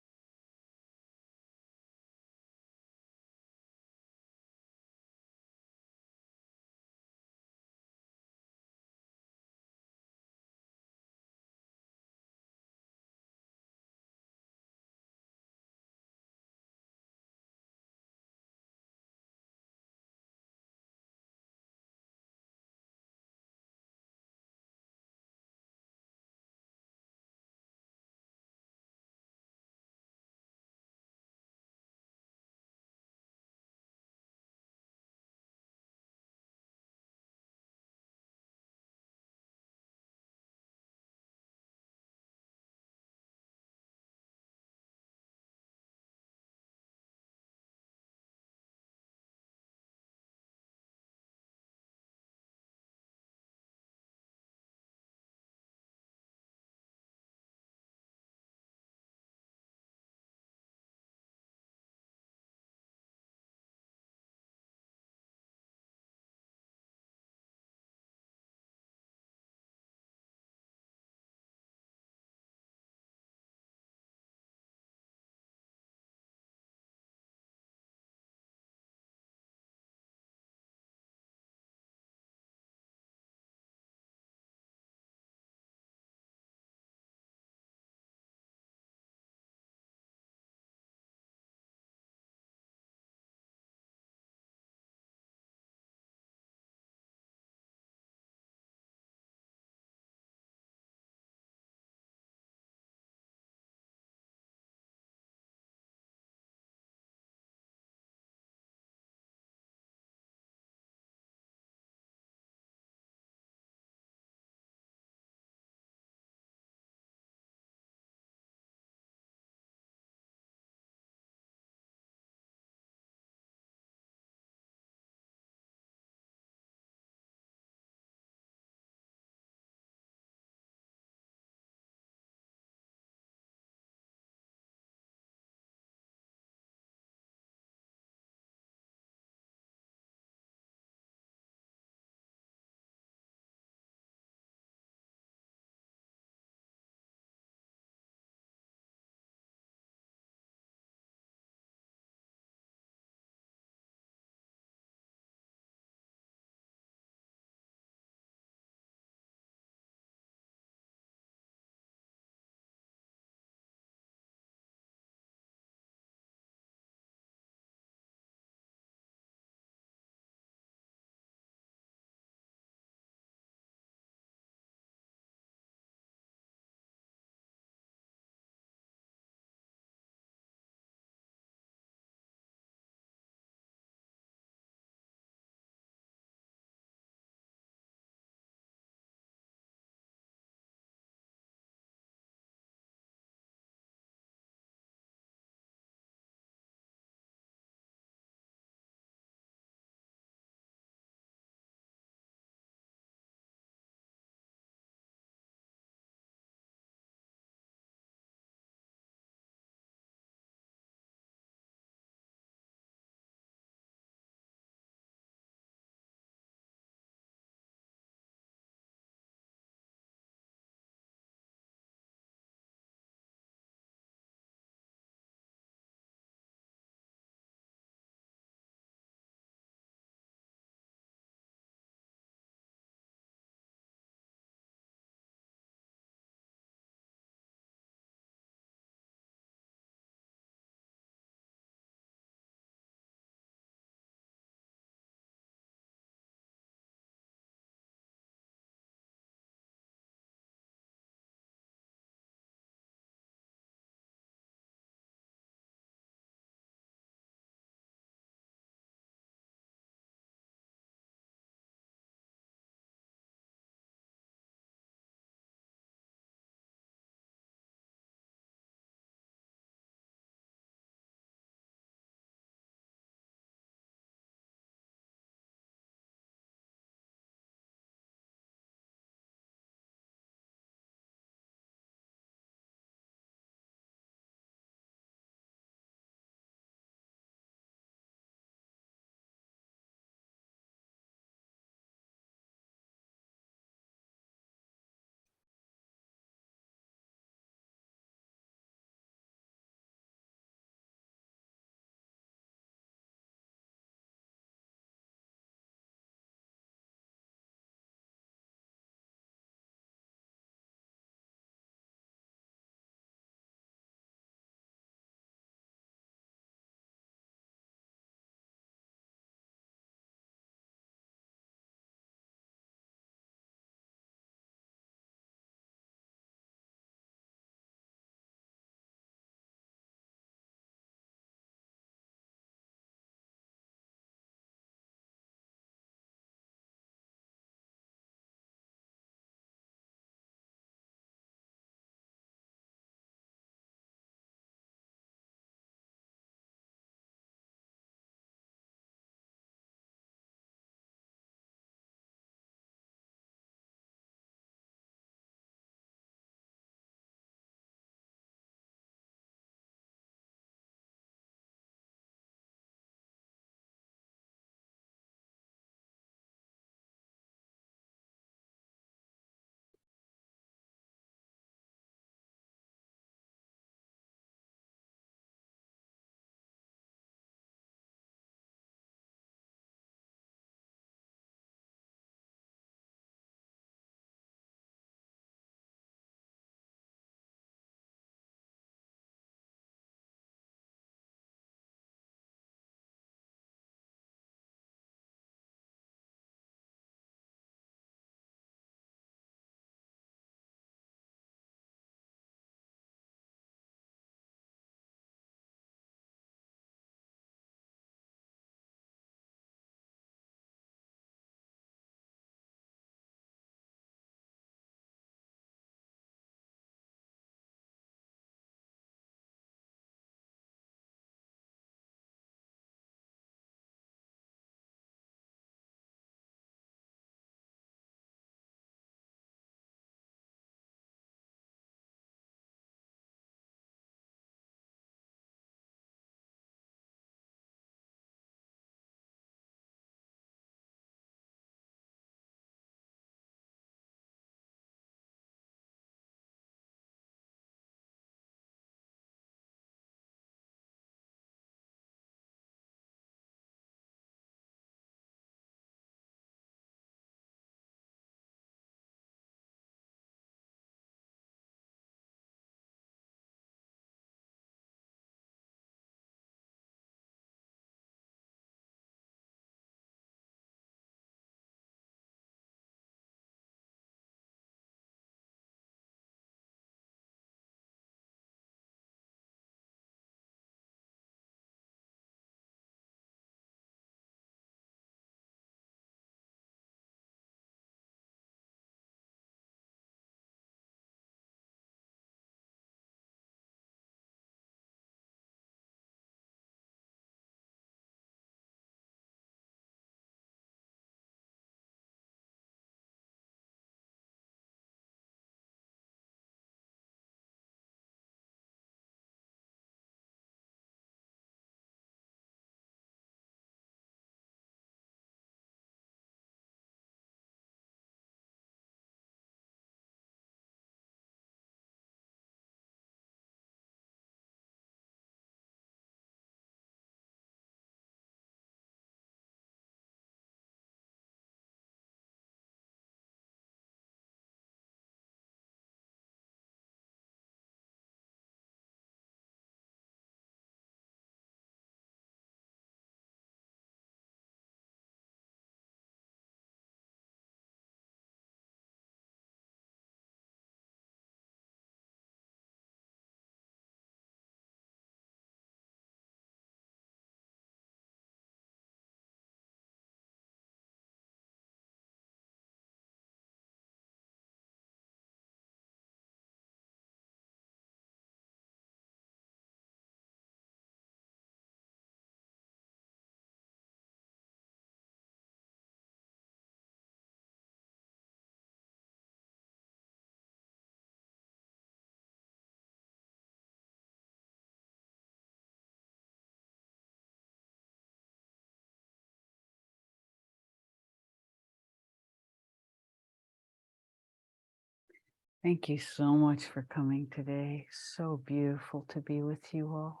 Thank you so much for coming today. So beautiful to be with you all.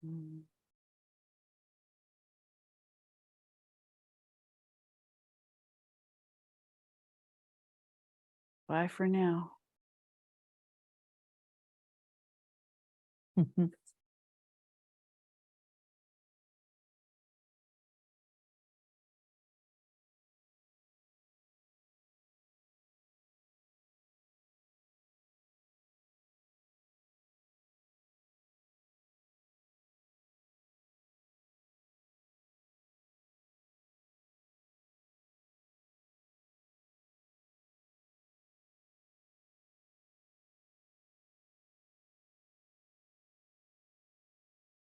Mm. Bye for now.